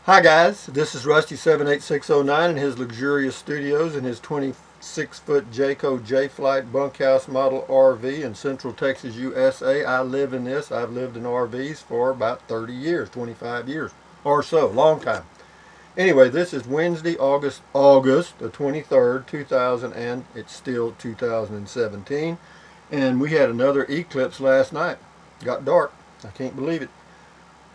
Hi guys, this is Rusty78609 in his luxurious studios in his 26-foot Jayco J-Flight bunkhouse model RV in Central Texas, USA. I live in this. I've lived in RVs for about 30 years, 25 years or so, long time. Anyway, this is Wednesday, August the 23rd, 2000, and it's still 2017. And we had another eclipse last night. Got dark. I can't believe it.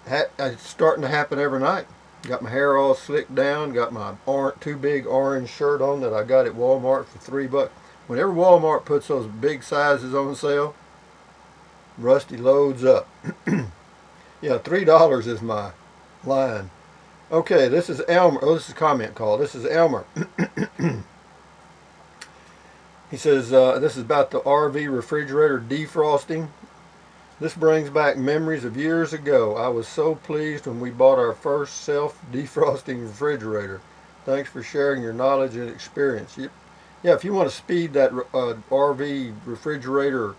It's starting to happen every night. Got my hair all slicked down. Got my too big orange shirt on that I got at Walmart for $3. Whenever Walmart puts those big sizes on sale, Rusty loads up. Yeah, $3 is my line. Okay, this is Elmer. Oh, this is a comment call. This is Elmer. He says, this is about the RV refrigerator defrosting. This brings back memories of years ago. I was so pleased when we bought our first self-defrosting refrigerator. Thanks for sharing your knowledge and experience. Yeah, if you want to speed that RV refrigerator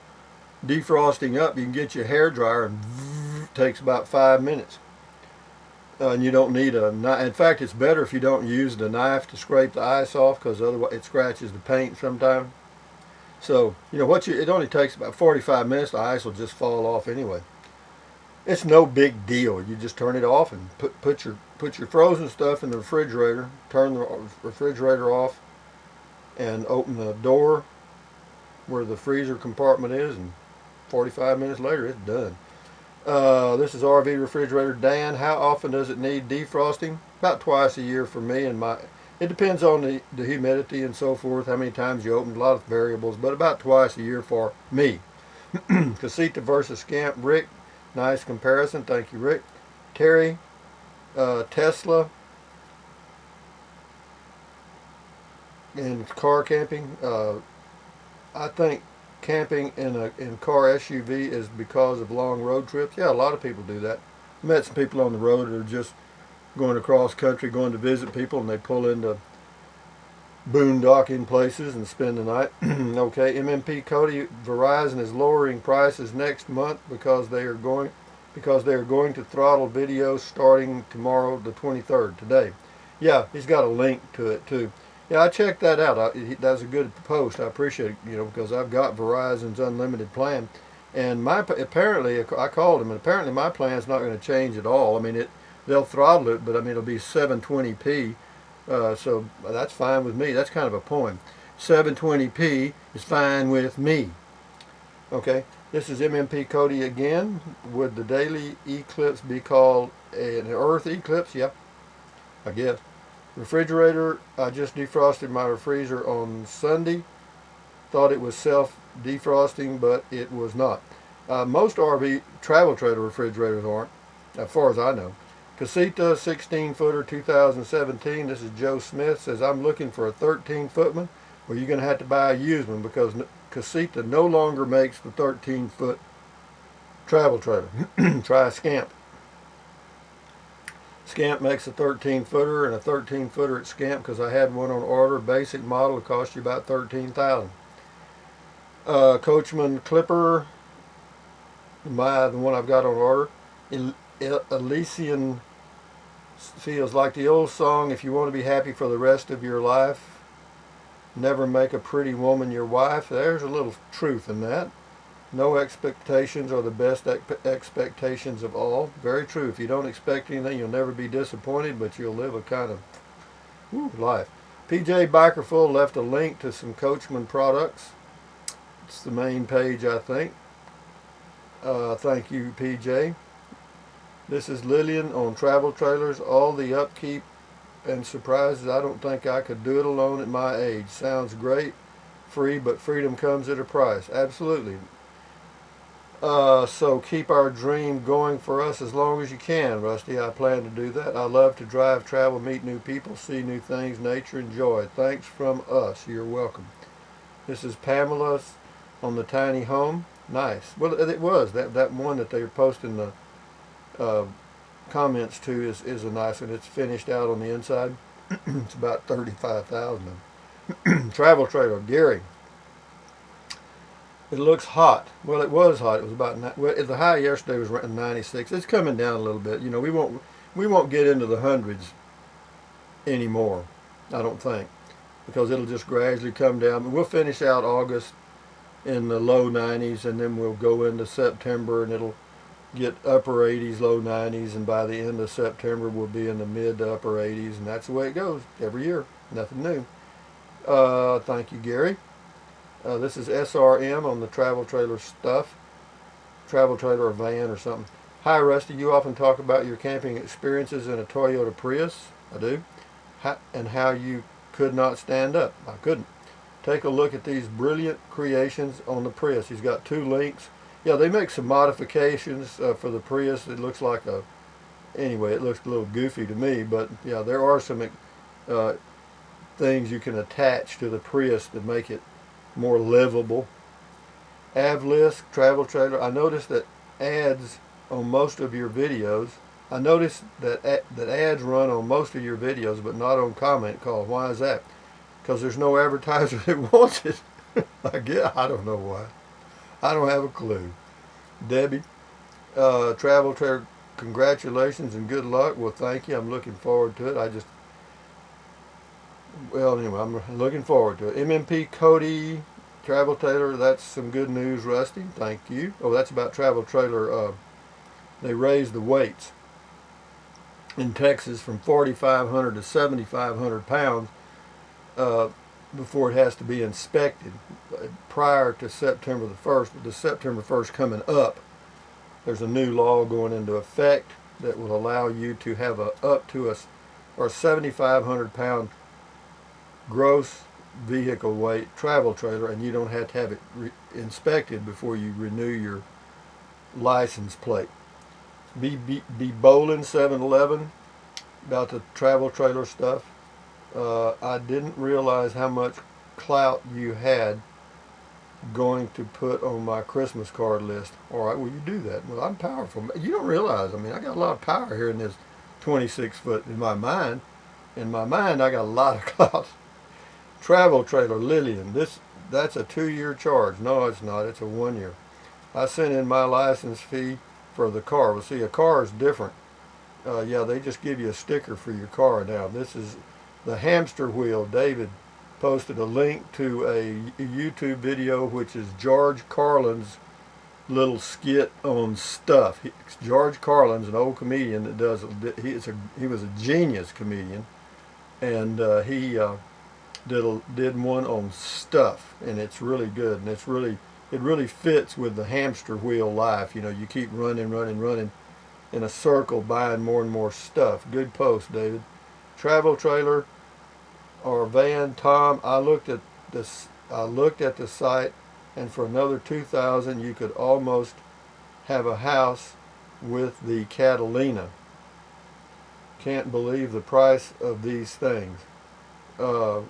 defrosting up, you can get your hair dryer and it takes about 5 minutes. And you don't need a knife. In fact, it's better if you don't use the knife to scrape the ice off, because otherwise it scratches the paint sometimes. So, you know what, it only takes about 45 minutes. The ice will just fall off anyway. It's no big deal. You just turn it off and put your frozen stuff in the refrigerator. Turn the refrigerator off and open the door where the freezer compartment is, and 45 minutes later it's done. This is RV refrigerator Dan. How often does it need defrosting? About twice a year for me, and it depends on the humidity and so forth, how many times you open, a lot of variables, but about twice a year for me. Casita versus Scamp. Rick, nice comparison. Thank you, Rick. Terry, Tesla, and car camping. I think camping in car SUV is because of long road trips. Yeah, a lot of people do that. I met some people on the road that are just going across country, going to visit people, and they pull into boondocking places and spend the night. Okay, MMP Cody, Verizon is lowering prices next month because they are going to throttle videos starting tomorrow, the 23rd, today. Yeah, he's got a link to it too. Yeah, I checked that out. That's a good post. I appreciate it, because I've got Verizon's unlimited plan, and apparently I called him, and apparently my plan's not going to change at all. I mean, they'll throttle it, but I mean it'll be 720p, so that's fine with me. That's kind of a poem. 720p is fine with me. Okay, this is MMP Cody again. Would the daily eclipse be called an Earth eclipse? Yeah, I guess. Refrigerator, I just defrosted my freezer on Sunday. Thought it was self-defrosting, but it was not. Most RV travel trailer refrigerators aren't, as far as I know. Casita 16-footer 2017. This is Joe Smith. Says, I'm looking for a 13-footman. Well, you're going to have to buy a used one, because Casita no longer makes the 13-foot travel trailer. Try Scamp. Scamp makes a 13-footer and a 13-footer at Scamp, because I had one on order. Basic model. It cost you about $13,000. Coachman Clipper, the one I've got on order. Elysian feels like the old song, if you want to be happy for the rest of your life, never make a pretty woman your wife. There's a little truth in that. No expectations are the best expectations of all. Very true. If you don't expect anything, you'll never be disappointed, but you'll live a kind of life. PJ Bikerful left a link to some Coachman products. It's the main page, I think. Thank you, PJ. This is Lillian on travel trailers. All the upkeep and surprises. I don't think I could do it alone at my age. Sounds great. Free, but freedom comes at a price. Absolutely. So keep our dream going for us as long as you can, Rusty. I plan to do that. I love to drive, travel, meet new people, see new things, nature, and joy. Thanks from us. You're welcome. This is Pamela on the tiny home. Nice. Well, it was. That one that they were posting the comments to is a nice one. It's finished out on the inside. It's about $35,000. Travel trailer, Gary. It looks hot. Well, it was hot. It was about, well, the high yesterday was 96. It's coming down a little bit. We we won't get into the hundreds anymore, I don't think, because it'll just gradually come down. We'll finish out August in the low 90s, and then we'll go into September, and it'll get upper 80s, low 90s, and by the end of September we'll be in the mid to upper 80s, and that's the way it goes every year. Nothing new. Thank you, Gary. This is SRM on the travel trailer stuff. Travel trailer or van or something. Hi, Rusty. You often talk about your camping experiences in a Toyota Prius. I do. And how you could not stand up. I couldn't. Take a look at these brilliant creations on the Prius. He's got 2 links. Yeah, they make some modifications for the Prius. It looks like a... Anyway, it looks a little goofy to me, but yeah, there are some things you can attach to the Prius to make it more livable. Avlisk travel trailer. I noticed that ads on most of your videos. I noticed that that ads run on most of your videos, but not on comment call. Why is that? Because there's no advertiser that wants it. I don't know why. I don't have a clue. Debbie, travel trailer. Congratulations and good luck. Well, thank you. I'm looking forward to it. Well, anyway, I'm looking forward to it. MMP Cody travel trailer. That's some good news, Rusty. Thank you. Oh, that's about travel trailer. They raised the weights in Texas from 4,500 to 7,500 pounds before it has to be inspected prior to September the 1st. With the September 1st coming up, there's a new law going into effect that will allow you to have up to a 7,500 pound gross vehicle weight travel trailer, and you don't have to have it inspected before you renew your license plate. Be bowling 7-Eleven about the travel trailer stuff. I didn't realize how much clout you had going to put on my Christmas card list. All right, well, you do that. Well, I'm powerful. You don't realize, I mean, I got a lot of power here in this 26 foot in my mind. In my mind, I got a lot of clout. Travel trailer, Lillian. That's a 2-year charge. No, it's not. It's a 1 year. I sent in my license fee for the car. Well, see, a car is different. Yeah, they just give you a sticker for your car now. This is the hamster wheel. David posted a link to a YouTube video, which is George Carlin's little skit on stuff. George Carlin's an old comedian that does. He was a genius comedian, and he did one on stuff, and it's really good, and it really fits with the hamster wheel life. You know, you keep running in a circle, buying more and more stuff. Good post, David. Travel trailer or van, Tom. I looked at the site, and for another $2,000, you could almost have a house with the Catalina. Can't believe the price of these things. Well,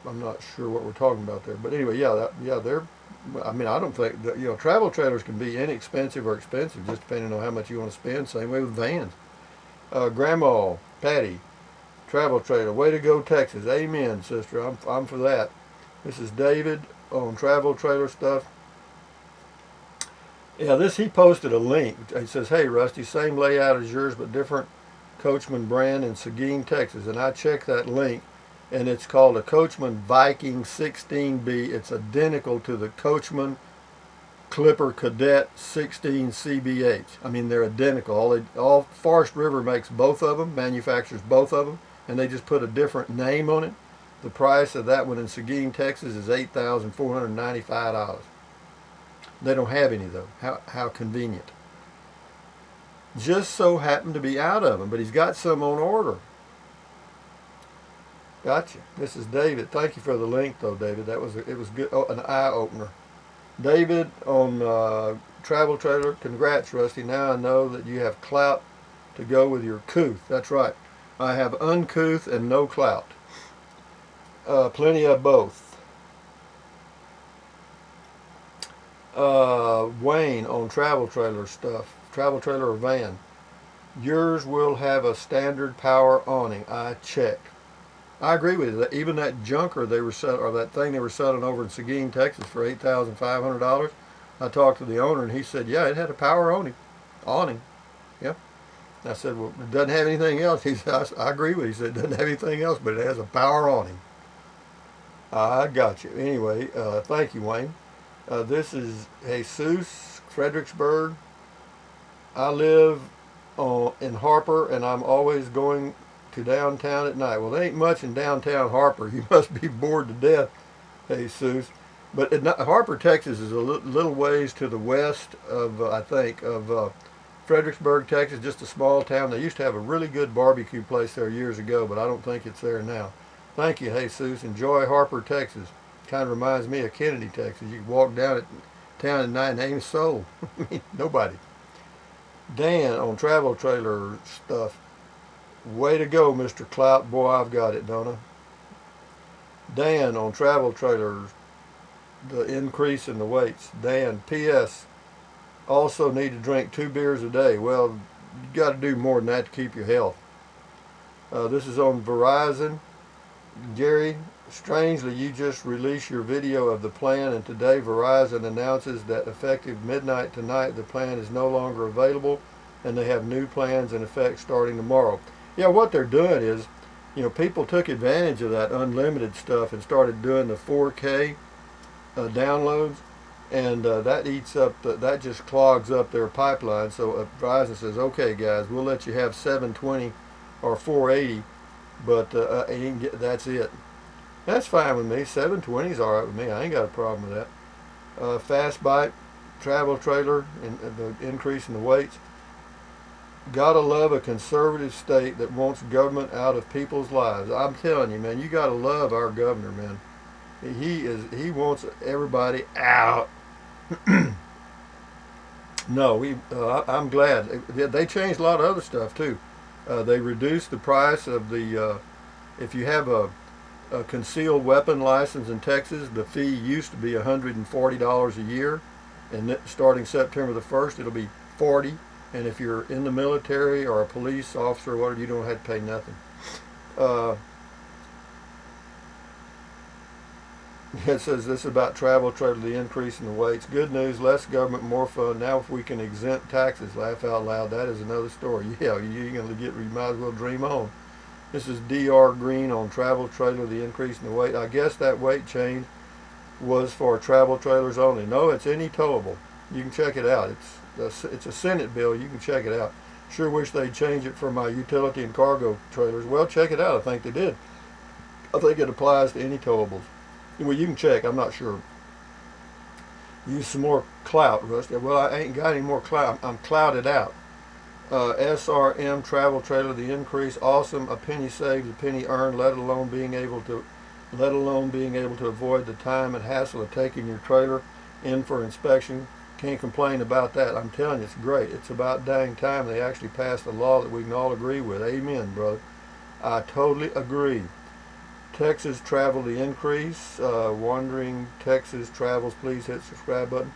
I'm not sure what we're talking about there, but anyway, they're. I mean, I don't think that, travel trailers can be inexpensive or expensive, just depending on how much you want to spend. Same way with vans. Grandma, Patty, travel trailer. Way to go, Texas. Amen, sister. I'm for that. This is David on travel trailer stuff. Yeah, he posted a link. He says, "Hey, Rusty, same layout as yours, but different Coachman brand in Seguin, Texas." And I checked that link, and it's called a Coachman Viking 16B. It's identical to the Coachman Clipper Cadet 16 CBH. I mean, they're identical. All Forest River makes both of them, manufactures both of them, and they just put a different name on it. The price of that one in Seguin, Texas is $8,495. They don't have any, though. How convenient. Just so happened to be out of them, but he's got some on order. Gotcha. This is David. Thank you for the link, though, David. It was good. Oh, an eye opener. David on travel trailer. Congrats, Rusty. Now I know that you have clout to go with your couth. That's right. I have uncouth and no clout. Plenty of both. Wayne on travel trailer stuff. Travel trailer or van. Yours will have a standard power awning. I checked. I agree with you. Even that junker that thing they were selling over in Seguin, Texas for $8,500. I talked to the owner and he said, yeah, it had a power awning. Yeah. I said, well, it doesn't have anything else. He said, I agree with you. He said, it doesn't have anything else, but it has a power on him. I got you. Anyway, thank you, Wayne. This is Jesus, Fredericksburg. I live in Harper, and I'm always going to downtown at night. Well, there ain't much in downtown Harper. You must be bored to death, Jesus. But Harper, Texas is a little ways to the west of, I think, of Fredericksburg, Texas, just a small town. They used to have a really good barbecue place there years ago, but I don't think it's there now. Thank you, Jesus. Enjoy Harper, Texas. Kind of reminds me of Kennedy, Texas. You can walk down at town at night and ain't a soul. I mean, nobody. Dan on travel trailer stuff. Way to go, Mr. Clout. Boy, I've got it, don't I? Dan on travel trailers. The increase in the weights. Dan, P.S. Also need to drink 2 beers a day. Well, you got to do more than that to keep your health. This is on Verizon. Gary, strangely, you just released your video of the plan, and today Verizon announces that effective midnight tonight, the plan is no longer available, and they have new plans in effect starting tomorrow. Yeah, what they're doing is, people took advantage of that unlimited stuff and started doing the 4K downloads, and that eats up, that just clogs up their pipeline. So Verizon says, okay, guys, we'll let you have 720 or 480. But that's it. That's fine with me. 720 is all right with me. I ain't got a problem with that. Fast Bite, travel trailer, and the increase in the weights. Gotta love a conservative state that wants government out of people's lives. I'm telling you, man, you gotta love our governor, man. He wants everybody out. No, I'm glad. They changed a lot of other stuff too. They reduced the price of the, if you have a concealed weapon license in Texas, the fee used to be $140 a year, and starting September the 1st, it'll be $40. And if you're in the military or a police officer or whatever, you don't have to pay nothing. It says this about travel trailer, the increase in the weights. Good news, less government, more fun. Now if we can exempt taxes, laugh out loud. That is another story. Yeah, you might as well dream on. This is DR Green on travel trailer, the increase in the weight. I guess that weight change was for travel trailers only. No, it's any towable. You can check it out. It's a Senate bill. You can check it out. Sure wish they'd change it for my utility and cargo trailers. Well, check it out. I think they did. I think it applies to any towables. Well, you can check. I'm not sure. Use some more clout, Rusty. Well, I ain't got any more clout. I'm clouted out. SRM travel trailer, the increase, awesome. A penny saved, a penny earned. Let alone being able to avoid the time and hassle of taking your trailer in for inspection. Can't complain about that. I'm telling you, it's great. It's about dang time they actually passed a law that we can all agree with. Amen, brother. I totally agree. Texas travel, the increase. Wandering Texas travels, please hit subscribe button.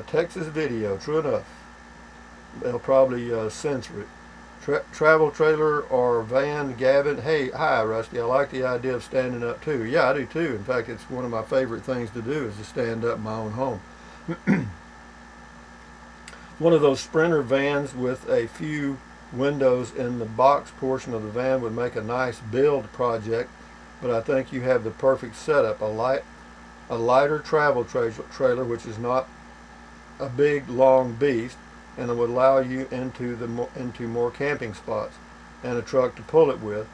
Texas video, true enough. They'll probably censor it. Travel trailer or van, Gavin. Hey, hi, Rusty. I like the idea of standing up too. Yeah, I do too. In fact, it's one of my favorite things to do is to stand up in my own home. One of those Sprinter vans with a few windows in the box portion of the van would make a nice build project, but I think you have the perfect setup. A lighter travel trailer, which is not a big long beast, and it would allow you into more camping spots, and a truck to pull it with,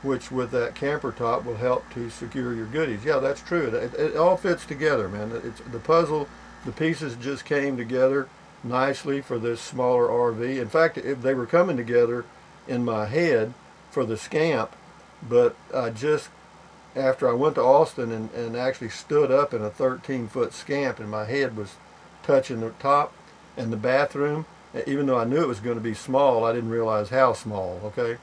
which with that camper top will help to secure your goodies. Yeah, that's true. It all fits together, man. It's the puzzle. The pieces just came together nicely for this smaller RV. In fact, they were coming together in my head for the Scamp, but after I went to Austin and actually stood up in a 13-foot Scamp, and my head was touching the top and the bathroom, even though I knew it was going to be small, I didn't realize how small, okay?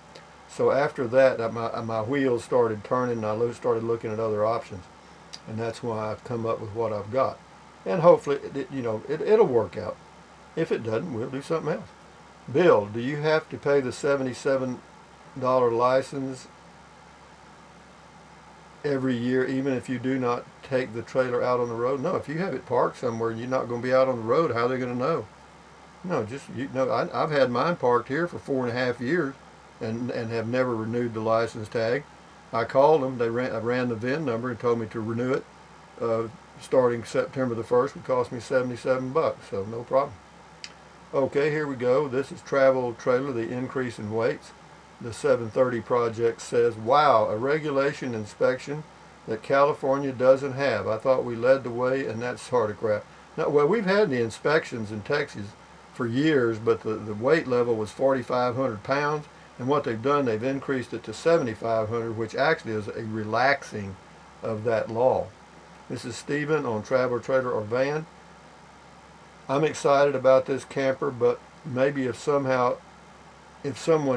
So after that, my wheels started turning, and I started looking at other options, and that's why I've come up with what I've got. And hopefully, it'll work out. If it doesn't, we'll do something else. Bill, do you have to pay the $77 license every year, even if you do not take the trailer out on the road? No, if you have it parked somewhere and you're not going to be out on the road, how are they going to know? No, just you know, I've had mine parked here for 4.5 years, and have never renewed the license tag. I called them. I ran the VIN number and told me to renew it. Uh, Starting September the 1st would cost me $77, so no problem. Okay, here we go. This is Travel Trailer, the increase in weights. The 730 project says, wow, a regulation inspection that California doesn't have. I thought we led the way in that sort of crap. No, well, we've had the inspections in Texas for years, but the weight level was 4,500 pounds, and what they've done, they've increased it to 7,500, which actually is a relaxing of that law. This is Stephen on Travel Trailer or Van. I'm excited about this camper, but maybe if someone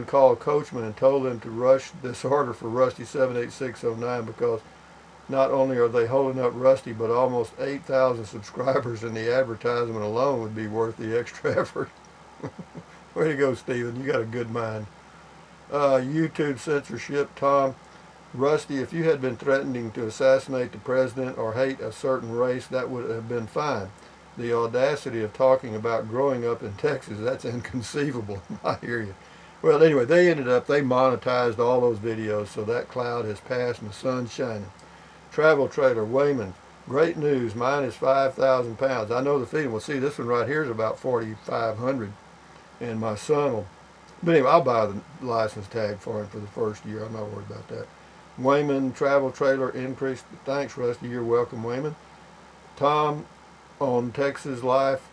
called Coachman and told them to rush this order for Rusty 78609, because not only are they holding up Rusty, but almost 8,000 subscribers, and the advertisement alone would be worth the extra effort. Way to go, Stephen. You got a good mind. YouTube censorship, Tom. Rusty, if you had been threatening to assassinate the president or hate a certain race, that would have been fine. The audacity of talking about growing up in Texas, that's inconceivable. I hear you. Well, anyway, they monetized all those videos, so that cloud has passed and the sun's shining. Travel Trailer, Wayman, great news. Mine is 5,000 pounds. I know the feeling. Well, see, this one right here is about 4,500, and my son will. But anyway, I'll buy the license tag for him for the first year. I'm not worried about that. Wayman, Travel Trailer, increase. Thanks, Rusty. You're welcome, Wayman. Tom on Texas Life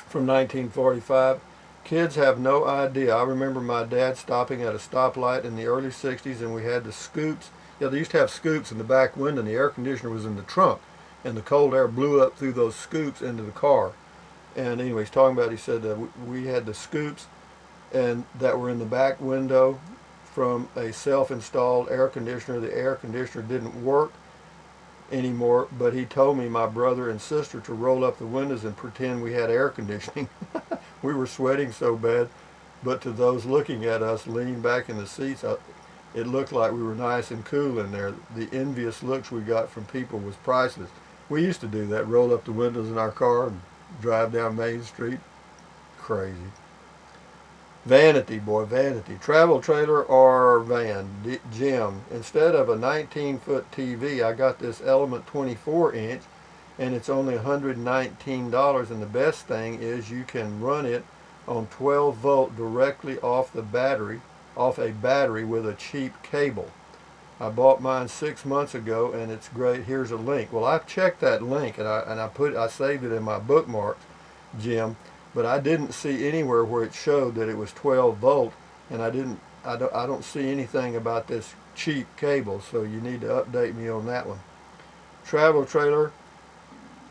from 1945. Kids have no idea. I remember my dad stopping at a stoplight in the early 60s, and we had the scoops. Yeah, they used to have scoops in the back window, and the air conditioner was in the trunk, and the cold air blew up through those scoops into the car. And anyway, he's talking about, he said that we had the scoops and that were in the back window from a self-installed air conditioner. The air conditioner didn't work anymore, but he told me, my brother and sister, to roll up the windows and pretend we had air conditioning. We were sweating so bad, but to those looking at us leaning back in the seats, it looked like we were nice and cool in there. The envious looks we got from people was priceless. We used to do that, roll up the windows in our car and drive down Main Street. Crazy. Vanity, boy, vanity. Travel Trailer or Van, Jim. Instead of a 19-foot TV, I got this Element 24-inch, and it's only $119. And the best thing is you can run it on 12 volt directly off a battery with a cheap cable. I bought mine 6 months ago, and it's great. Here's a link. Well, I've checked that link, and I saved it in my bookmarks, Jim. But I didn't see anywhere where it showed that it was 12 volt, and I don't see anything about this cheap cable, so you need to update me on that one. Travel Trailer,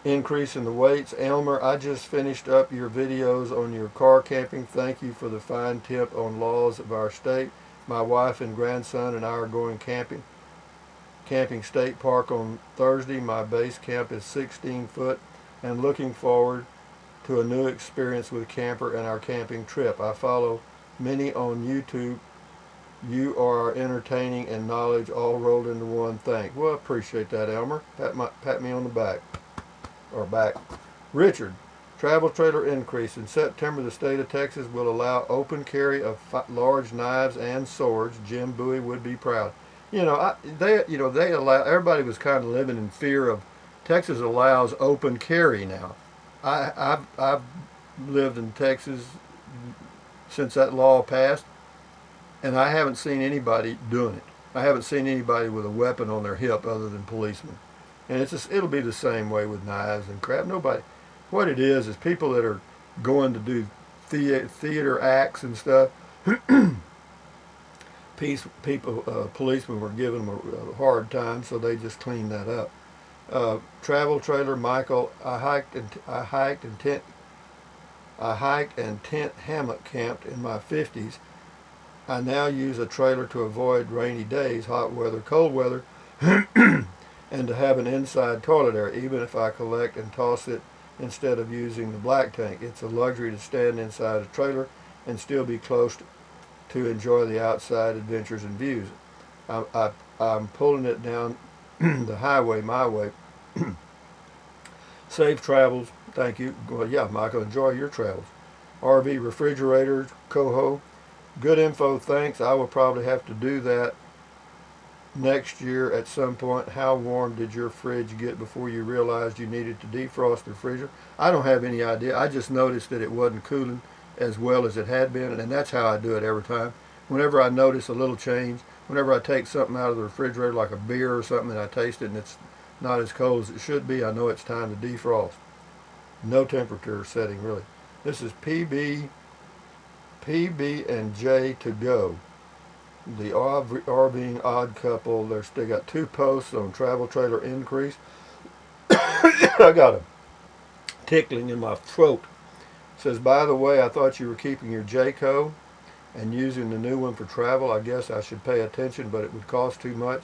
increase in the weights. Elmer, I just finished up your videos on your car camping. Thank you for the fine tip on laws of our state. My wife and grandson and I are going camping State Park on Thursday. My base camp is 16 foot, and looking forward to a new experience with camper and our camping trip. I follow many on YouTube. You are entertaining and knowledge all rolled into one thing. Well, I appreciate that, Elmer. Pat me on the back. Or back. Richard, Travel Trailer increase. In September, the state of Texas will allow open carry of large knives and swords. Jim Bowie would be proud. They allow. Everybody was kind of living in fear of. Texas allows open carry now. I've lived in Texas since that law passed, and I haven't seen anybody doing it. I haven't seen anybody with a weapon on their hip other than policemen. And it'll be the same way with knives and crap. Nobody. What it is people that are going to do theater acts and stuff. Policemen were giving them a hard time, so they just cleaned that up. Travel Trailer, Michael. I hiked and tent hammock camped in my 50s. I now use a trailer to avoid rainy days, hot weather, cold weather, and to have an inside toilet area, even if I collect and toss it instead of using the black tank. It's a luxury to stand inside a trailer and still be close to enjoy the outside adventures and views. I'm pulling it down the highway my way. Safe travels, Thank you. Well, yeah, Michael, enjoy your travels. RV refrigerator, Coho. Good info, thanks. I will probably have to do that next year at some point. How warm did your fridge get before you realized you needed to defrost the refrigerator? I don't have any idea. I just noticed that it wasn't cooling as well as it had been, and that's how I do it every time. Whenever I notice a little change, whenever I take something out of the refrigerator, like a beer or something, and I taste it and it's not as cold as it should be, I know it's time to defrost. No temperature setting, really. This is PB and J to go. The RVing odd couple. They got 2 posts on travel trailer increase. I got a tickling in my throat. It says, by the way, I thought you were keeping your Jayco and using the new one for travel. I guess I should pay attention, but it would cost too much.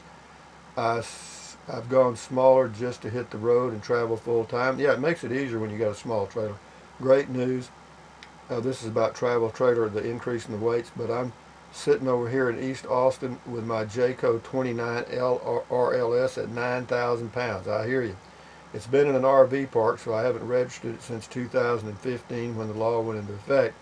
I've gone smaller just to hit the road and travel full time. Yeah, it makes it easier when you got a small trailer. Great news. This is about travel trailer, the increase in the weights, but I'm sitting over here in East Austin with my Jayco 29L RLS at 9,000 pounds. I hear you. It's been in an RV park, so I haven't registered it since 2015 when the law went into effect.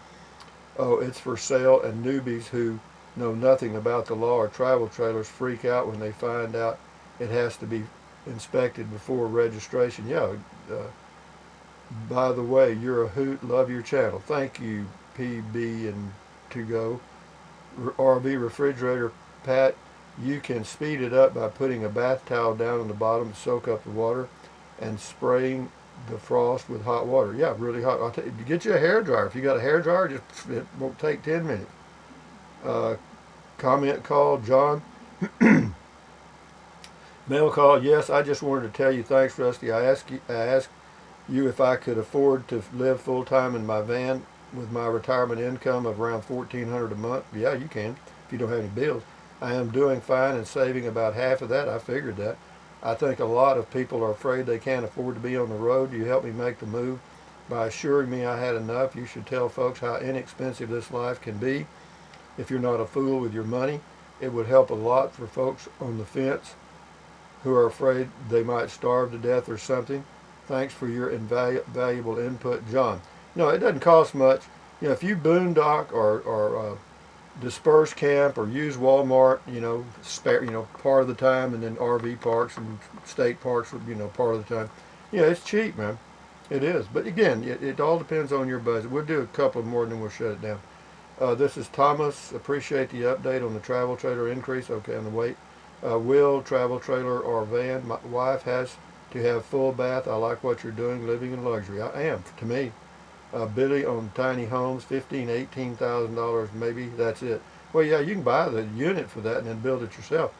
Oh, it's for sale, and newbies who know nothing about the law or travel trailers freak out when they find out it has to be inspected before registration. Yeah, by the way, you're a hoot. Love your channel. Thank you, PB and to go. RV refrigerator, Pat, you can speed it up by putting a bath towel down on the bottom to soak up the water and spraying the frost with hot water. Yeah, really hot. Get you a hair dryer. If you got a hair dryer, it won't take 10 minutes. Comment call, John. Mail call, yes, I just wanted to tell you thanks, Rusty. I asked you if I could afford to live full-time in my van with my retirement income of around $1,400 a month. Yeah, you can if you don't have any bills. I am doing fine and saving about half of that. I figured that. I think a lot of people are afraid they can't afford to be on the road. You helped me make the move by assuring me I had enough. You should tell folks how inexpensive this life can be if you're not a fool with your money. It would help a lot for folks on the fence who are afraid they might starve to death or something. Thanks for your invaluable input, John. No, it doesn't cost much. You know, if you boondock or disperse camp or use Walmart, part of the time, and then RV parks and state parks, part of the time. Yeah, it's cheap, man. It is. But again, it all depends on your budget. We'll do a couple more and then we'll shut it down. This is Thomas. Appreciate the update on the travel trailer increase. Okay, on the weight. Will, travel trailer or van. My wife has to have full bath. I like what you're doing, living in luxury. I am, to me. Billy on tiny homes, $15,000, $18,000 maybe. That's it. Well, yeah, you can buy the unit for that and then build it yourself,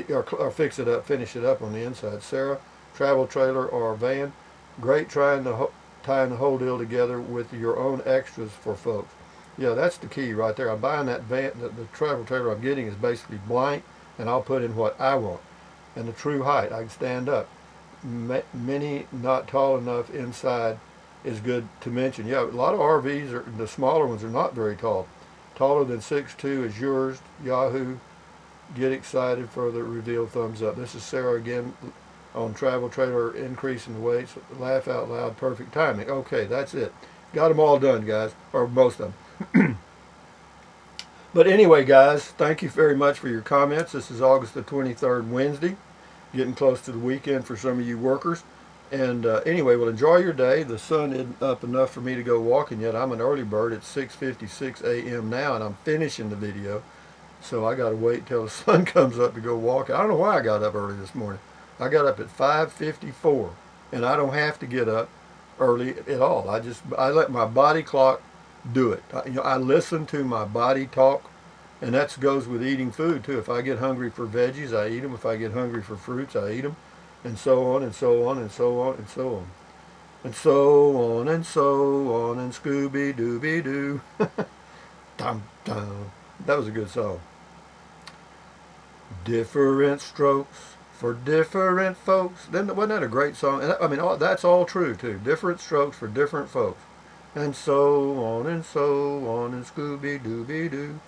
or fix it up, finish it up on the inside. Sarah, travel trailer or van. Great tying the whole deal together with your own extras for folks. Yeah, that's the key right there. I'm buying that van. The travel trailer I'm getting is basically blank, and I'll put in what I want and the true height. I can stand up. Many not tall enough inside is good to mention. Yeah, a lot of RVs, the smaller ones, are not very tall. Taller than 6'2" is yours. Yahoo. Get excited for the reveal. Thumbs up. This is Sarah again on travel trailer increase in the weights. Laugh out loud. Perfect timing. Okay, that's it. Got them all done, guys, or most of them. But anyway, guys, thank you very much for your comments. This is August the 23rd, Wednesday. Getting close to the weekend for some of you workers. And anyway, well, enjoy your day. The sun isn't up enough for me to go walking yet. I'm an early bird. It's 6:56 a.m. now, and I'm finishing the video. So I got to wait till the sun comes up to go walk. I don't know why I got up early this morning. I got up at 5:54, and I don't have to get up early at all. I let my body clock do it. I listen to my body talk, and that goes with eating food too. If I get hungry for veggies, I eat them. If I get hungry for fruits, I eat them, and so on and so on and so on and so on. And so on and so on and Scooby Dooby Doo. Dum dum. That was a good song. Different strokes for different folks. Then wasn't that a great song? And I mean, that's all true too. Different strokes for different folks. And so on and so on and Scooby Dooby Doo.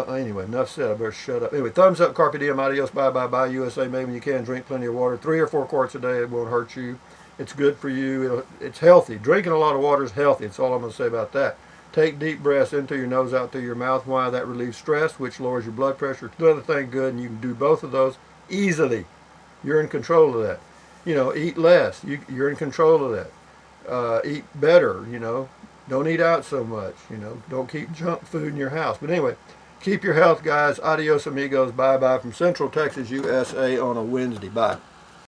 Anyway, enough said. I better shut up. Anyway, thumbs up, carpe diem, adios, bye, bye, bye, USA, made when you can. Drink plenty of water. 3 or 4 quarts a day. It won't hurt you. It's good for you. It's healthy. Drinking a lot of water is healthy. That's all I'm going to say about that. Take deep breaths in through your nose, out through your mouth. Why? That relieves stress, which lowers your blood pressure. It's another thing good, and you can do both of those easily. You're in control of that. Eat less. You're in control of that. Eat better. Don't eat out so much. Don't keep junk food in your house. But anyway, keep your health, guys. Adios, amigos. Bye-bye from Central Texas, USA on a Wednesday. Bye.